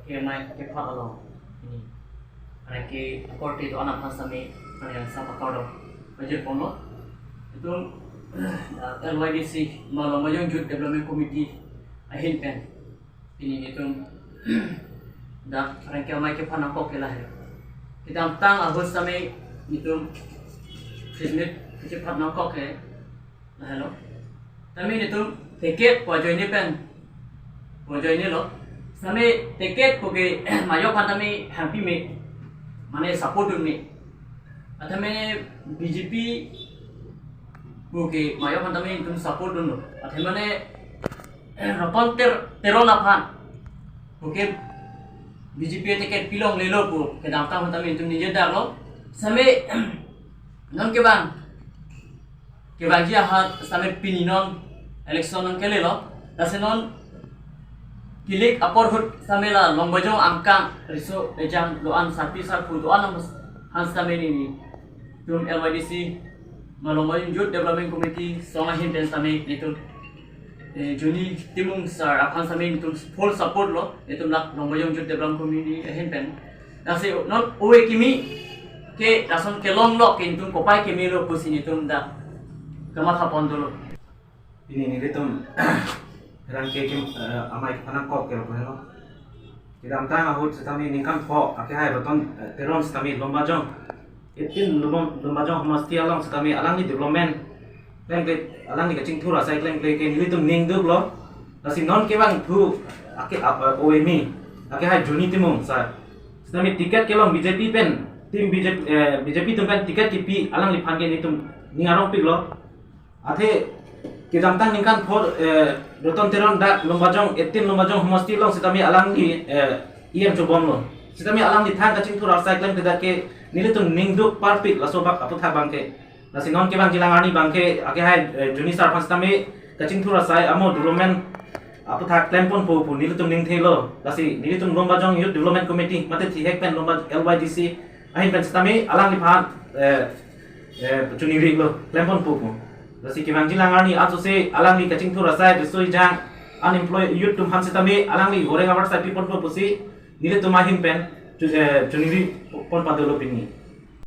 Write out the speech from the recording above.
ke mai ke pha alo ini ana ke korte itu anak hasami ana sama kaudo majid pono itu LYDC Malayong Youth Development Committee ahin pen ini itu dah rangke mai ke phana ko ke lah kita tang agus sami itu fisnet ke phana ko ke hello kami itu tiket pojok ini pen pojok ini lo sami tiket koge mayo pandami happy me mane support me atame BJP koge mayo pandami itu support dulu atame mane rapon terona pan koge BJP tiket pilong lelo ko ke damta pandami itu nije dalo sami non ke bang dia hat sami pininon election nang kele lo dasenon kilik apor hut samela lombajo angka riso ejang doan sapi sarpu doan hans same ni tum LYDC Malayong Youth Development Committee songa hin den same itu juni timung sar akan same itu full support lo itu nak Malayong Youth Development Committee hin pen dase non oe kimi ke dason kelong lo ke tum kopai kimi lo pusin itu da kama khapon dulu ini tum rangke kim amai panak kok kero peno kita amta hut setami ningkan po ake hai roton teron setami lomba jong itin lomba jong mesti alang setami alang ni development leng alang ni kacing thura sai leng ke ni tum ning duk lo nasi non ke bang thu ake OMI ake hai juni timung sa setami tiket kelong BJP pen tim BJP tum pen tiket kipi alang li phange ni tum ningarong pik lo ate kita tang ningkan for roton teron dak lombajong etin lombajong mesti long sitami alang di iem cobom lo sitami alang di thang kacing tur outside lem tidak ke nile tu ningduk parpit laso bak apu tha bangke nasi non ke bang jilangani bangke ake hai juni sar pas tami kacing tur outside amo development apu tha klempon po nile tu ning thelo nasi nile tu lombajong youth development committee mate thi hek pen lomba LYDC ahin pen sitami alang di phan juni ri lo klempon po Nasi kibang jilangani ato se alang li kacing thura sai besoi jang unemployed youth tum han setami alang li goreng awar sai people po pusi nile tumahin pen juniri pon padolo pini